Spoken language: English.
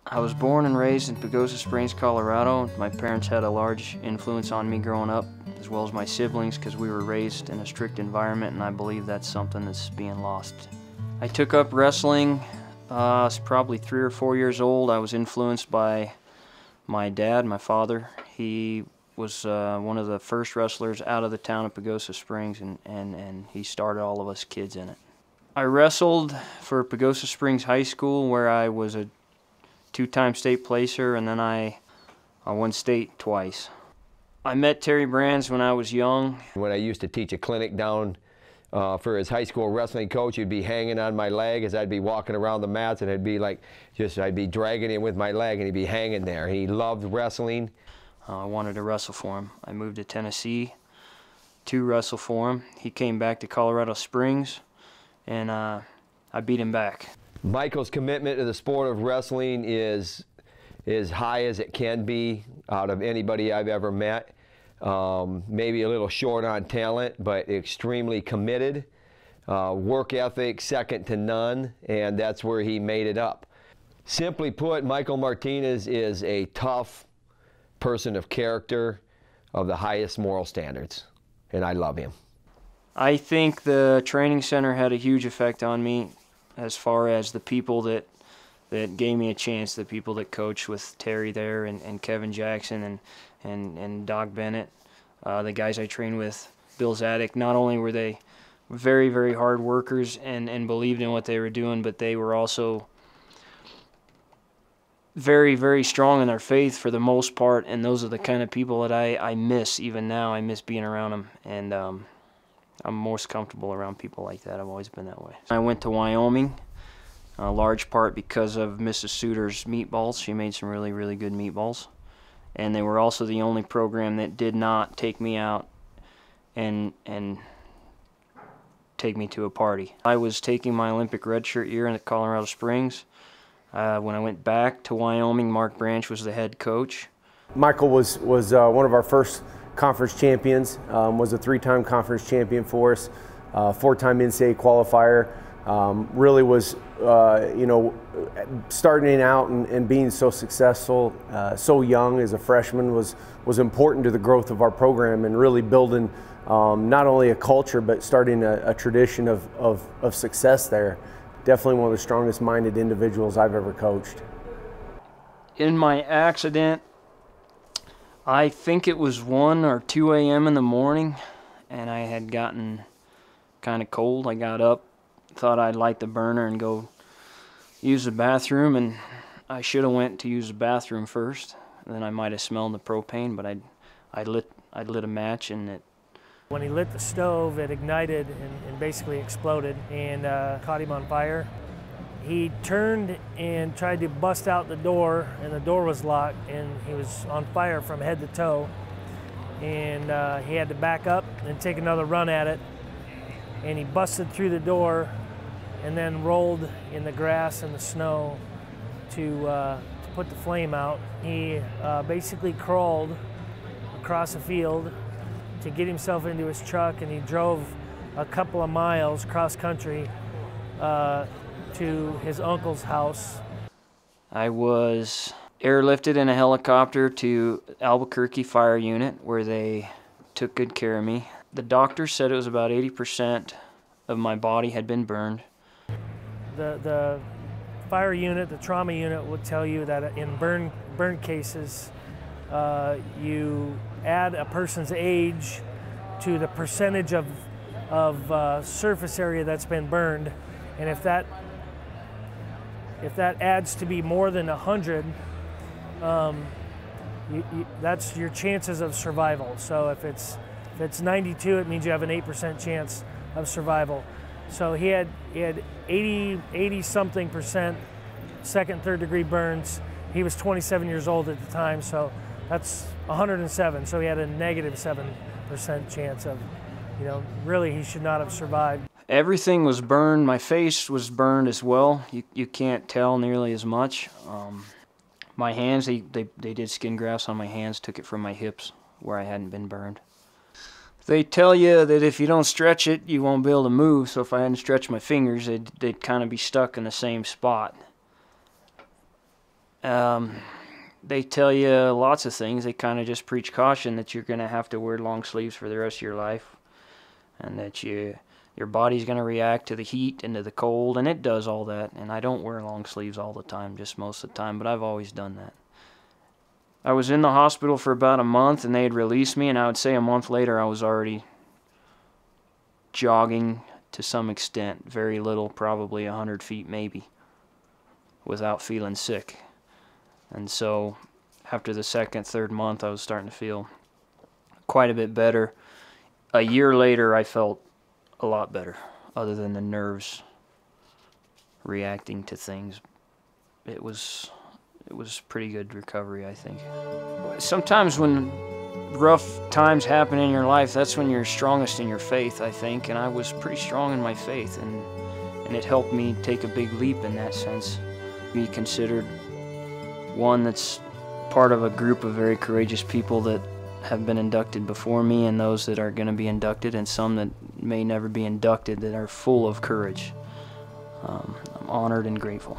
I was born and raised in Pagosa Springs, Colorado. My parents had a large influence on me growing up, as well as my siblings, because we were raised in a strict environment, and I believe that's something that's being lost. I took up wrestling. I was probably 3 or 4 years old. I was influenced by my dad, my father. He was one of the first wrestlers out of the town of Pagosa Springs, and he started all of us kids in it. I wrestled for Pagosa Springs High School, where I was a 2-time state placer, and then I won state twice. I met Terry Brands when I was young. When I used to teach a clinic down for his high school wrestling coach, he'd be hanging on my leg as I'd be walking around the mats, and it'd be like, I'd be dragging him with my leg, and he'd be hanging there. He loved wrestling. I wanted to wrestle for him. I moved to Tennessee to wrestle for him. He came back to Colorado Springs, and I beat him back. Michael's commitment to the sport of wrestling is as high as it can be out of anybody I've ever met. Maybe a little short on talent, but extremely committed. Work ethic second to none, and that's where he made it up. Simply put, Michael Martinez is a tough person of character of the highest moral standards, and I love him. I think the training center had a huge effect on me, as far as the people that gave me a chance, the people that coached with Terry there, and Kevin Jackson and Doc Bennett, the guys I trained with, Bill Zadek. Not only were they very, very hard workers and believed in what they were doing, but they were also very, very strong in their faith for the most part, and those are the kind of people that I miss even now. I miss being around them, and I'm most comfortable around people like that. I've always been that way. I went to Wyoming, a large part because of Mrs. Suter's meatballs. She made some really, really good meatballs. And they were also the only program that did not take me out and take me to a party. I was taking my Olympic red shirt year in Colorado Springs. When I went back to Wyoming, Mark Branch was the head coach. Michael was one of our first conference champions, was a 3-time conference champion for us, 4-time NCAA qualifier. Really was, starting out and being so successful, so young as a freshman was important to the growth of our program, and really building not only a culture but starting a tradition of success there. Definitely one of the strongest minded individuals I've ever coached. In my accident, I think it was 1 or 2 a.m. in the morning, and I had gotten kind of cold. I got up, thought I'd light the burner and go use the bathroom, and I should have went to use the bathroom first. And then I might have smelled the propane, but I'd lit a match, and it. When he lit the stove, it ignited and basically exploded and caught him on fire. He turned and tried to bust out the door, and the door was locked, and he was on fire from head to toe. And he had to back up and take another run at it. And he busted through the door and then rolled in the grass and the snow to put the flame out. He basically crawled across a field to get himself into his truck, and he drove a couple of miles cross country to his uncle's house. I was airlifted in a helicopter to Albuquerque Fire Unit, where they took good care of me. The doctor said it was about 80% of my body had been burned. The fire unit, the trauma unit, would tell you that in burn cases, you add a person's age to the percentage of surface area that's been burned, and if that adds to be more than 100, that's your chances of survival. So if it's 92, it means you have an 8% chance of survival. So he had 80 something percent second, third degree burns. He was 27 years old at the time, so that's 107. So he had a negative 7% chance of, really he should not have survived. Everything was burned. My face was burned as well. You can't tell nearly as much. My hands, they did skin grafts on my hands, took it from my hips where I hadn't been burned. They tell you that if you don't stretch it, you won't be able to move, so if I hadn't stretched my fingers, they'd kind of be stuck in the same spot. They tell you lots of things. They kind of just preach caution that you're going to have to wear long sleeves for the rest of your life, and that your body's going to react to the heat and to the cold, and it does all that. And I don't wear long sleeves all the time, just most of the time, but I've always done that. I was in the hospital for about a month, and they had released me, and I would say a month later I was already jogging to some extent, very little, probably 100 feet maybe, without feeling sick. And so after the second, third month, I was starting to feel quite a bit better. A year later, I felt a lot better, other than the nerves reacting to things. It was pretty good recovery, I think. Sometimes when rough times happen in your life, that's when you're strongest in your faith, I think. And I was pretty strong in my faith, and it helped me take a big leap in that sense. Be considered one that's part of a group of very courageous people that have been inducted before me, and those that are going to be inducted, and some that may never be inducted, that are full of courage. I'm honored and grateful.